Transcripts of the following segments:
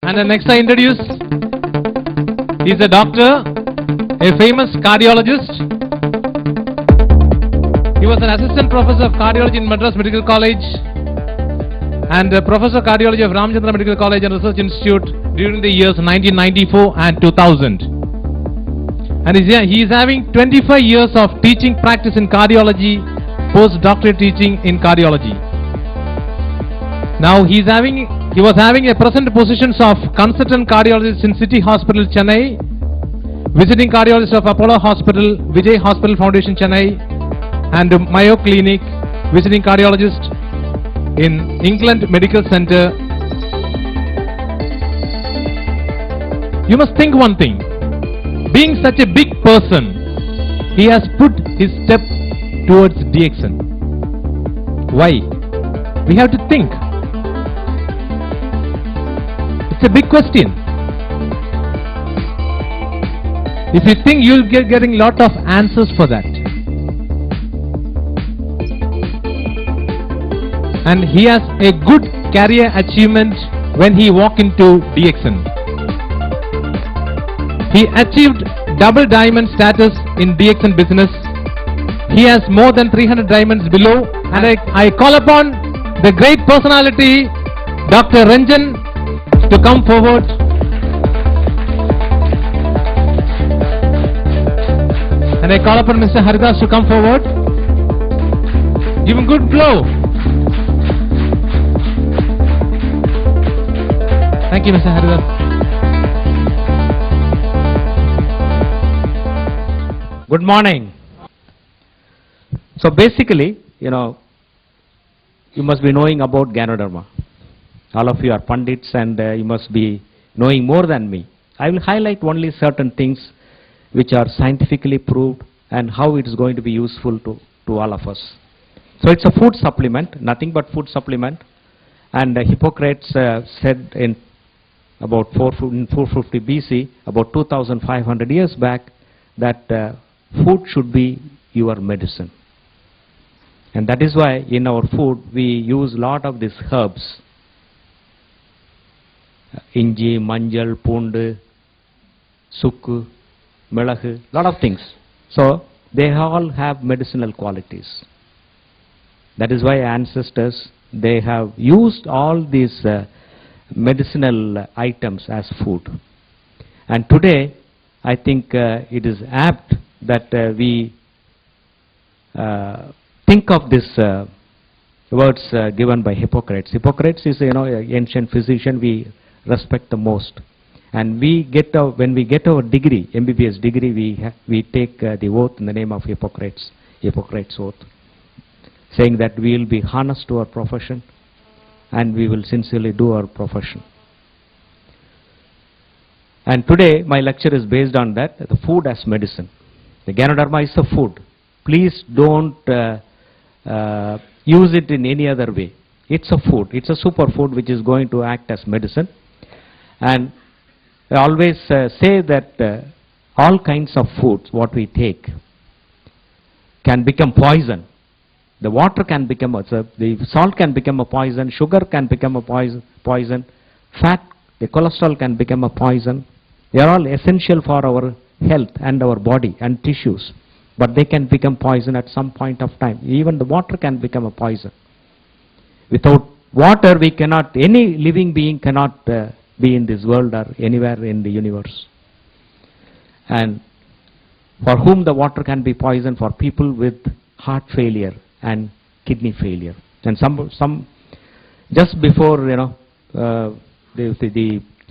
And the next I introduce, he's a doctor, a famous cardiologist. He was an assistant professor of cardiology in Madras Medical College and a professor of cardiology of Ramchandra Medical College and Research Institute during the years 1994 and 2000. And he is having 25 years of teaching practice in cardiology, postdoctorate teaching in cardiology. Now he was having a present positions of consultant cardiologist in City Hospital, Chennai, visiting cardiologist of Apollo Hospital, Vijay Hospital Foundation, Chennai, and Mayo Clinic, visiting cardiologist in England Medical Center. You must think one thing. Being such a big person, he has put his step towards DXN. Why? We have to think. It's a big question. If you think, you'll get getting lot of answers for that. And he has a good career achievement when he walked into DXN. He achieved double diamond status in DXN business. He has more than 300 diamonds below. And I call upon the great personality, Dr. Ranjan, to come forward. And I call upon Mr. Haridas to come forward. Give him good blow. Thank you, Mr. Haridas. Good morning. So basically, you must be knowing about Ganoderma. All of you are Pandits and you must be knowing more than me. I will highlight only certain things which are scientifically proved and how it is going to be useful to all of us. So it's a food supplement, nothing but food supplement. And Hippocrates said in about 450 BC, about 2500 years back, that food should be your medicine. And that is why in our food we use a lot of these herbs. Inji, manjal, pundu, sukku, melagu, lot of things. So they all have medicinal qualities. That is why ancestors, they have used all these medicinal items as food. And today I think it is apt that we think of these words given by Hippocrates. Hippocrates is an ancient physician we respect the most. And when we get our degree, MBBS degree, we take the oath in the name of Hippocrates, Hippocrates oath, saying that we will be harnessed to our profession and we will sincerely do our profession. And today my lecture is based on that, the food as medicine. The Ganoderma is a food. Please don't use it in any other way. It's a food. It's a superfood which is going to act as medicine. And I always say that all kinds of foods, what we take, can become poison. The water can become, the salt can become a poison, sugar can become a poison, fat, the cholesterol can become a poison. They are all essential for our health and our body and tissues. But they can become poison at some point of time. Even the water can become a poison. Without water, we cannot, any living being cannot be in this world or anywhere in the universe. And for whom the water can be poison, for people with heart failure and kidney failure. And some just before the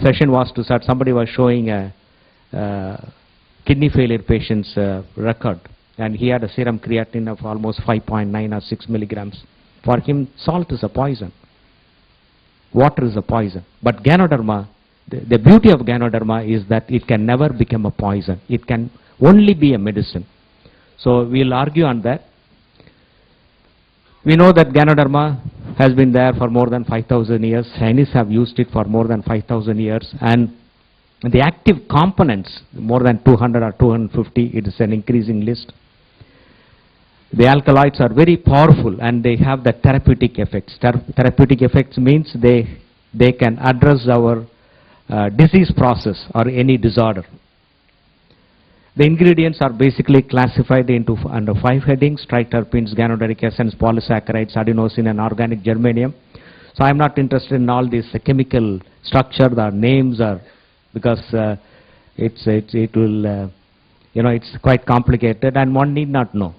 session was to start, somebody was showing a kidney failure patient's record, and he had a serum creatinine of almost 5.9 or 6 milligrams. For him, salt is a poison. Water is a poison. But Ganoderma, the beauty of Ganoderma is that it can never become a poison. It can only be a medicine. So we'll argue on that. We know that Ganoderma has been there for more than 5,000 years. Chinese have used it for more than 5,000 years. And the active components, more than 200 or 250, it is an increasing list. The alkaloids are very powerful and they have the therapeutic effects. Therapeutic effects means they can address our disease process or any disorder. The ingredients are basically classified into under 5 headings: triterpenes, ganoderic essence, polysaccharides, adenosine, and organic germanium. So I'm not interested in all this chemical structure, the names are, because it will, it's quite complicated and one need not know.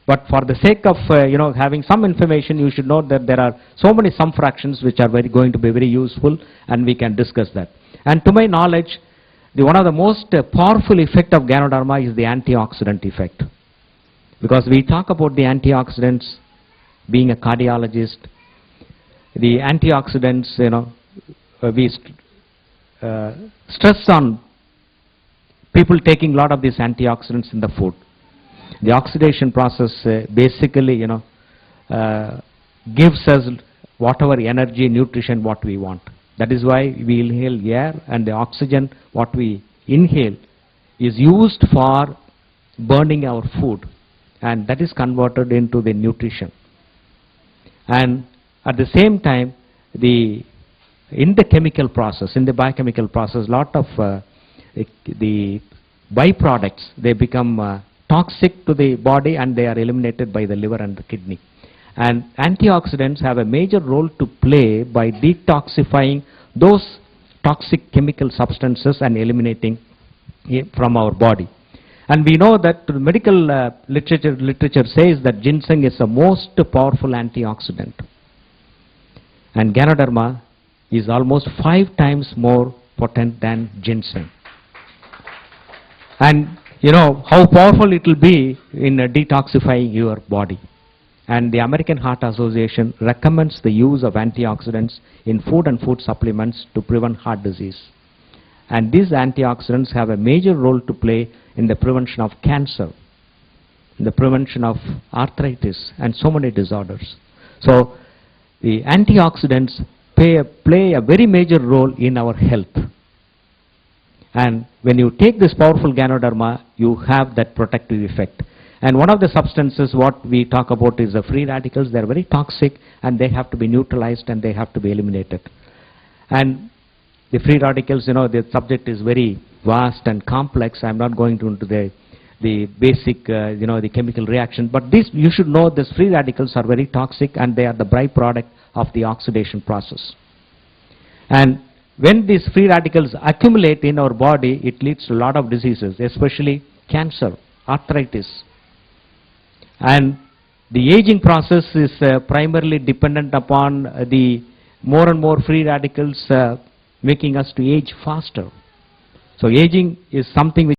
But for the sake of, having some information, you should know that there are so many sum fractions which are going to be very useful, and we can discuss that. And to my knowledge, one of the most powerful effect of Ganoderma is the antioxidant effect. Because we talk about the antioxidants, being a cardiologist, the antioxidants, we stress on people taking a lot of these antioxidants in the food. The oxidation process basically, gives us whatever energy, nutrition, what we want. That is why we inhale air, and the oxygen what we inhale is used for burning our food, and that is converted into the nutrition. And at the same time, in the chemical process, in the biochemical process, lot of the byproducts, they become toxic to the body, and they are eliminated by the liver and the kidney. And antioxidants have a major role to play by detoxifying those toxic chemical substances and eliminating it from our body. And we know that the medical literature says that ginseng is the most powerful antioxidant. And Ganoderma is almost 5 times more potent than ginseng. And you know how powerful it will be in detoxifying your body. And the American Heart Association recommends the use of antioxidants in food and food supplements to prevent heart disease. And these antioxidants have a major role to play in the prevention of cancer, in the prevention of arthritis, and so many disorders. So the antioxidants play a very major role in our health. And when you take this powerful Ganoderma, you have that protective effect. And one of the substances what we talk about is the free radicals. They are very toxic, and they have to be neutralized, and they have to be eliminated. And the free radicals, the subject is very vast and complex. I'm not going into the basic, the chemical reaction. But this, you should know, these free radicals are very toxic, and they are the byproduct of the oxidation process. And when these free radicals accumulate in our body, it leads to a lot of diseases, especially cancer, arthritis. And the aging process is primarily dependent upon the more and more free radicals making us to age faster. So aging is something which